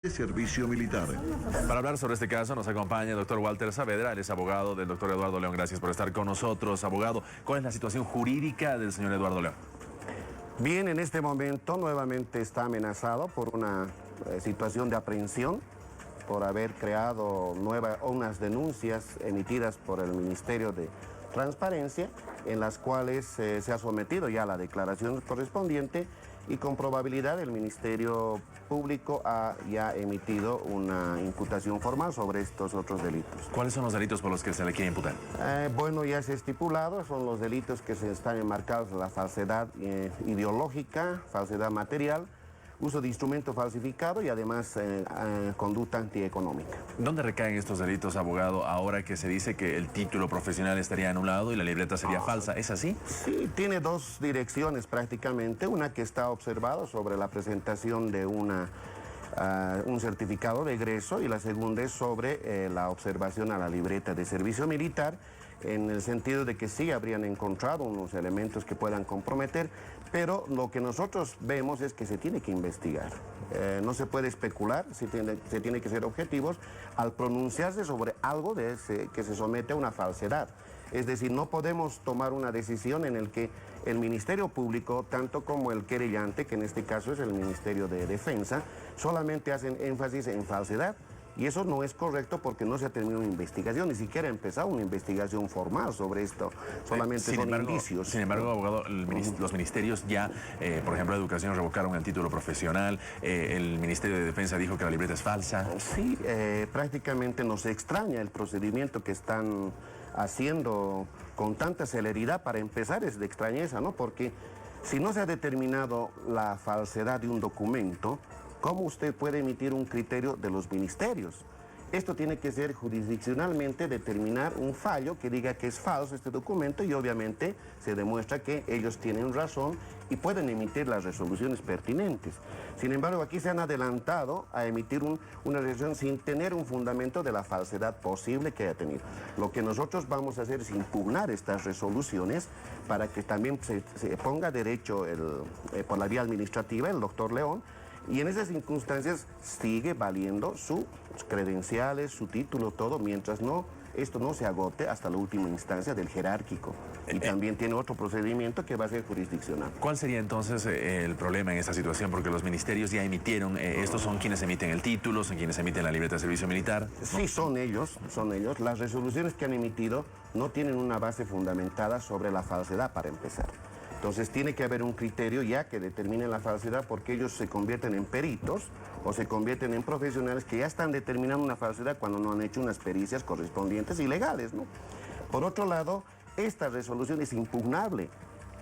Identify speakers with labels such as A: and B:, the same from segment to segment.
A: de servicio militar.
B: Para hablar sobre este caso nos acompaña el doctor Walter Saavedra, él es abogado del doctor Eduardo León. Gracias por estar con nosotros, abogado. ¿Cuál es la situación jurídica del señor Eduardo León?
C: Bien, en este momento nuevamente está amenazado por una situación de aprehensión por haber creado unas denuncias emitidas por el Ministerio de Transparencia, en las cuales se ha sometido ya la declaración correspondiente y con probabilidad el Ministerio Público ha ya emitido una imputación formal sobre estos otros delitos.
B: ¿Cuáles son los delitos por los que se le quiere imputar?
C: Bueno, ya se ha estipulado, son los delitos que se están enmarcados en la falsedad ideológica, falsedad material, uso de instrumento falsificado y además conducta antieconómica.
B: ¿Dónde recaen estos delitos, abogado, ahora que se dice que el título profesional estaría anulado y la libreta sería falsa? ¿Es así?
C: Sí, tiene dos direcciones prácticamente, una que está observado sobre la presentación de un certificado de egreso y la segunda es sobre la observación a la libreta de servicio militar, en el sentido de que sí habrían encontrado unos elementos que puedan comprometer, pero lo que nosotros vemos es que se tiene que investigar. No se puede especular, se tiene que ser objetivos al pronunciarse sobre algo que se somete a una falsedad. Es decir, no podemos tomar una decisión en el que el Ministerio Público, tanto como el querellante, que en este caso es el Ministerio de Defensa, solamente hacen énfasis en falsedad. Y eso no es correcto porque no se ha terminado una investigación, ni siquiera ha empezado una investigación formal sobre esto, solamente son indicios.
B: Sin embargo, abogado, los ministerios ya, por ejemplo, Educación revocaron el título profesional, el Ministerio de Defensa dijo que la libreta es falsa.
C: Sí, prácticamente nos extraña el procedimiento que están haciendo con tanta celeridad. Para empezar es de extrañeza, ¿no? Porque si no se ha determinado la falsedad de un documento, ¿cómo usted puede emitir un criterio de los ministerios? Esto tiene que ser jurisdiccionalmente determinar un fallo que diga que es falso este documento y obviamente se demuestra que ellos tienen razón y pueden emitir las resoluciones pertinentes. Sin embargo, aquí se han adelantado a emitir una resolución sin tener un fundamento de la falsedad posible que haya tenido. Lo que nosotros vamos a hacer es impugnar estas resoluciones para que también se ponga derecho por la vía administrativa el doctor León. Y en esas circunstancias sigue valiendo sus credenciales, su título, todo, mientras esto no se agote hasta la última instancia del jerárquico. Y también tiene otro procedimiento que va a ser jurisdiccional.
B: ¿Cuál sería entonces el problema en esta situación? Porque los ministerios ya emitieron, estos son quienes emiten el título, son quienes emiten la libreta de servicio militar.
C: Sí, son ellos. Las resoluciones que han emitido no tienen una base fundamentada sobre la falsedad para empezar. Entonces tiene que haber un criterio ya que determine la falsedad porque ellos se convierten en peritos o se convierten en profesionales que ya están determinando una falsedad cuando no han hecho unas pericias correspondientes y legales, ¿no? Por otro lado, esta resolución es impugnable.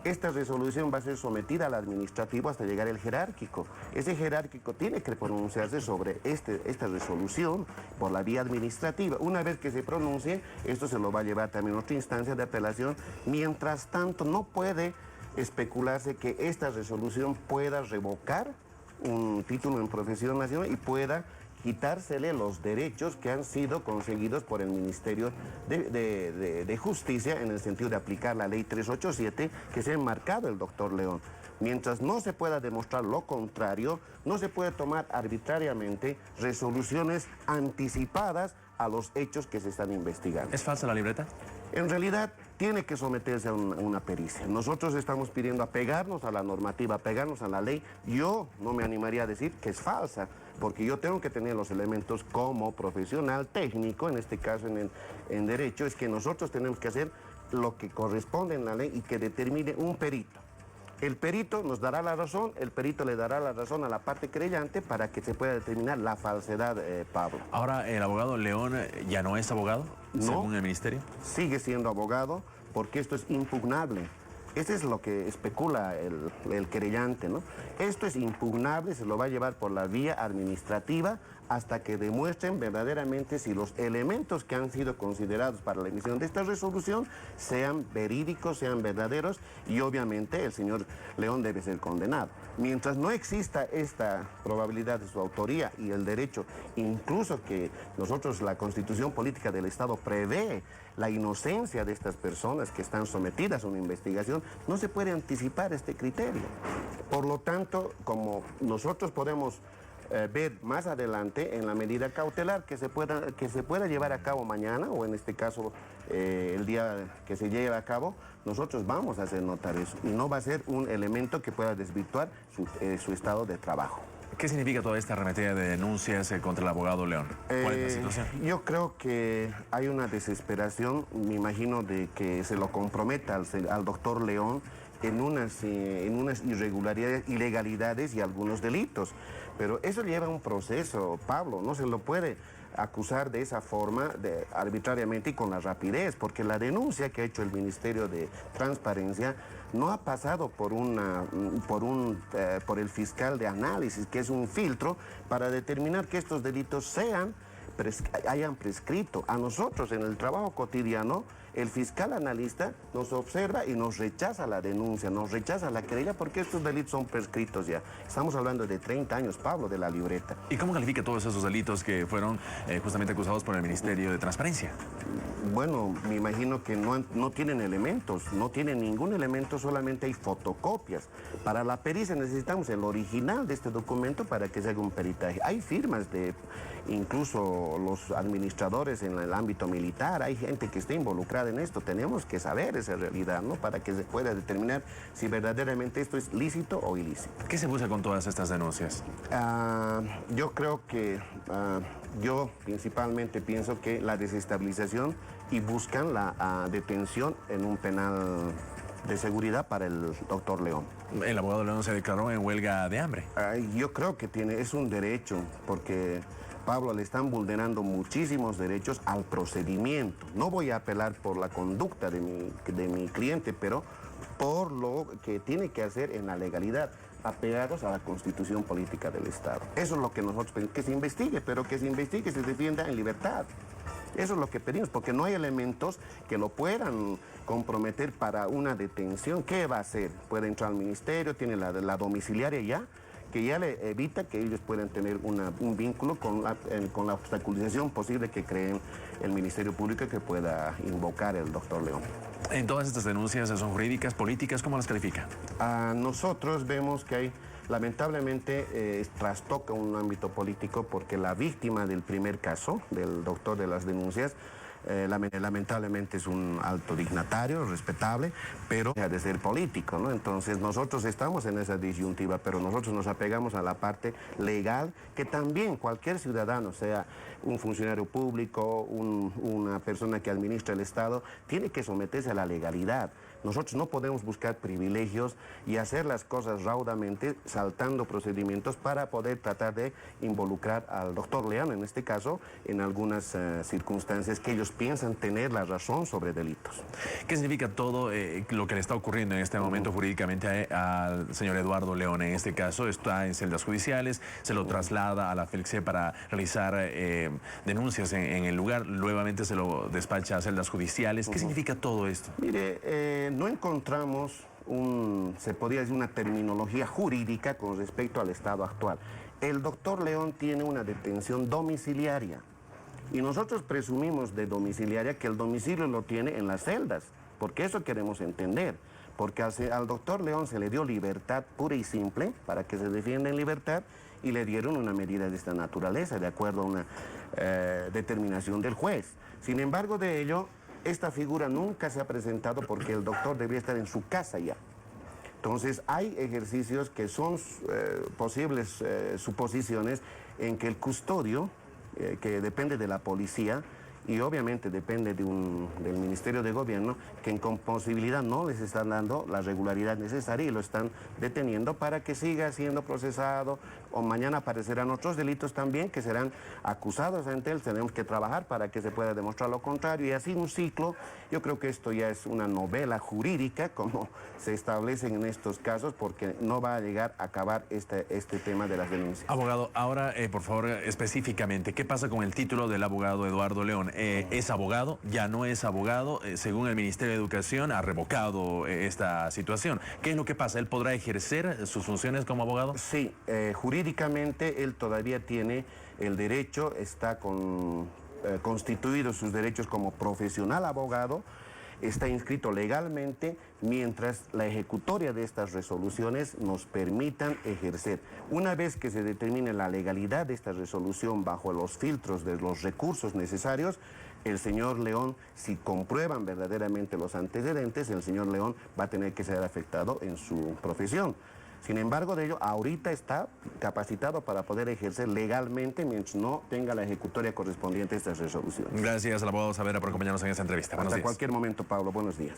C: Esta resolución va a ser sometida al administrativo hasta llegar al jerárquico. Ese jerárquico tiene que pronunciarse sobre esta resolución por la vía administrativa. Una vez que se pronuncie, esto se lo va a llevar también a otra instancia de apelación. Mientras tanto, no puede especularse que esta resolución pueda revocar un título en profesión nacional y pueda quitársele los derechos que han sido conseguidos por el Ministerio de Justicia en el sentido de aplicar la ley 387 que se ha enmarcado el doctor León. Mientras no se pueda demostrar lo contrario, no se puede tomar arbitrariamente resoluciones anticipadas a los hechos que se están investigando.
B: ¿Es falsa la libreta?
C: En realidad tiene que someterse a una pericia. Nosotros estamos pidiendo apegarnos a la normativa, apegarnos a la ley. Yo no me animaría a decir que es falsa, porque yo tengo que tener los elementos como profesional, técnico, en este caso en derecho, es que nosotros tenemos que hacer lo que corresponde en la ley y que determine un perito. El perito nos dará la razón, el perito le dará la razón a la parte creyente para que se pueda determinar la falsedad, Pablo.
B: Ahora, ¿el abogado León ya no es abogado, según el ministerio?
C: Sigue siendo abogado porque esto es impugnable. Eso es lo que especula el querellante, ¿no? Esto es impugnable, se lo va a llevar por la vía administrativa hasta que demuestren verdaderamente si los elementos que han sido considerados para la emisión de esta resolución sean verídicos, sean verdaderos y obviamente el señor León debe ser condenado. Mientras no exista esta probabilidad de su autoría y el derecho, incluso que nosotros, la Constitución Política del Estado prevé la inocencia de estas personas que están sometidas a una investigación, no se puede anticipar este criterio. Por lo tanto, como nosotros podemos ver más adelante en la medida cautelar que se pueda llevar a cabo mañana o en este caso el día que se lleve a cabo, nosotros vamos a hacer notar eso y no va a ser un elemento que pueda desvirtuar su estado de trabajo.
B: ¿Qué significa toda esta arremetida de denuncias contra el abogado León? ¿Cuál es la situación?
C: Yo creo que hay una desesperación, me imagino, de que se lo comprometa al doctor León en unas irregularidades, ilegalidades y algunos delitos. Pero eso lleva un proceso, Pablo, no se lo puede acusar de esa forma, arbitrariamente y con la rapidez, porque la denuncia que ha hecho el Ministerio de Transparencia no ha pasado por el fiscal de análisis, que es un filtro para determinar que estos delitos hayan prescrito. A nosotros en el trabajo cotidiano, el fiscal analista nos observa y nos rechaza la denuncia, nos rechaza la querella porque estos delitos son prescritos ya. Estamos hablando de 30 años, Pablo, de la libreta.
B: ¿Y cómo califica todos esos delitos que fueron justamente acusados por el Ministerio de Transparencia?
C: Bueno, me imagino que no tienen elementos, no tienen ningún elemento, solamente hay fotocopias. Para la pericia necesitamos el original de este documento para que se haga un peritaje. Hay firmas de incluso los administradores en el ámbito militar, hay gente que está involucrada en esto. Tenemos que saber esa realidad, ¿no? Para que se pueda determinar si verdaderamente esto es lícito o ilícito.
B: ¿Qué se busca con todas estas denuncias?
C: Yo creo que yo principalmente pienso que la desestabilización y buscan la detención en un penal de seguridad para el doctor León.
B: El abogado León se declaró en huelga de hambre.
C: Yo creo que es un derecho, porque Pablo, le están vulnerando muchísimos derechos al procedimiento. No voy a apelar por la conducta de mi cliente, pero por lo que tiene que hacer en la legalidad, apegados a la Constitución Política del Estado. Eso es lo que nosotros pedimos, que se investigue, pero que se investigue y se defienda en libertad. Eso es lo que pedimos, porque no hay elementos que lo puedan comprometer para una detención. ¿Qué va a hacer? Puede entrar al ministerio, tiene la domiciliaria ya, que ya le evita que ellos puedan tener un vínculo con la obstaculización posible que creen el Ministerio Público que pueda invocar el doctor León.
B: En todas estas denuncias son jurídicas, políticas, ¿cómo las califica?
C: Nosotros vemos que hay, lamentablemente, trastoca un ámbito político porque la víctima del primer caso, del doctor de las denuncias, lamentablemente es un alto dignatario, respetable, pero deja de ser político, ¿no? Entonces nosotros estamos en esa disyuntiva, pero nosotros nos apegamos a la parte legal, que también cualquier ciudadano, sea un funcionario público, una persona que administra el Estado, tiene que someterse a la legalidad. Nosotros no podemos buscar privilegios y hacer las cosas raudamente, saltando procedimientos para poder tratar de involucrar al doctor León, en este caso, en algunas circunstancias que ellos piensan tener la razón sobre delitos.
B: ¿Qué significa todo lo que le está ocurriendo en este momento jurídicamente al señor Eduardo León? En este caso está en celdas judiciales, se lo traslada a la FELCSE para realizar denuncias en el lugar, nuevamente se lo despacha a celdas judiciales. ¿Qué significa todo esto?
C: Mire, no encontramos se podría decir, una terminología jurídica con respecto al estado actual. El doctor León tiene una detención domiciliaria y nosotros presumimos de domiciliaria que el domicilio lo tiene en las celdas, porque eso queremos entender, porque al doctor León se le dio libertad pura y simple para que se defienda en libertad y le dieron una medida de esta naturaleza, de acuerdo a una determinación del juez. Sin embargo, de ello, esta figura nunca se ha presentado porque el doctor debía estar en su casa ya. Entonces, hay ejercicios que son posibles suposiciones en que el custodio, que depende de la policía, y obviamente depende del Ministerio de Gobierno, que con posibilidad no les están dando la regularidad necesaria y lo están deteniendo para que siga siendo procesado, o mañana aparecerán otros delitos también que serán acusados ante él. Tenemos que trabajar para que se pueda demostrar lo contrario y así un ciclo. Yo creo que esto ya es una novela jurídica, como se establecen en estos casos, porque no va a llegar a acabar este tema de las denuncias.
B: Abogado, ahora, por favor, específicamente, ¿qué pasa con el título del abogado Eduardo León? ¿Es abogado? ¿Ya no es abogado? Según el Ministerio de Educación, ha revocado esta situación. ¿Qué es lo que pasa? ¿Él podrá ejercer sus funciones como abogado?
C: Sí, jurídicamente él todavía tiene el derecho, está constituido sus derechos como profesional abogado está inscrito legalmente mientras la ejecutoria de estas resoluciones nos permitan ejercer. Una vez que se determine la legalidad de esta resolución bajo los filtros de los recursos necesarios, el señor León, si comprueban verdaderamente los antecedentes, el señor León va a tener que ser afectado en su profesión. Sin embargo, de ello, ahorita está capacitado para poder ejercer legalmente mientras no tenga la ejecutoria correspondiente a estas resoluciones.
B: Gracias al abogado Saavedra por acompañarnos en esta entrevista. Buenos
C: Hasta
B: días.
C: cualquier momento, Pablo. Buenos días.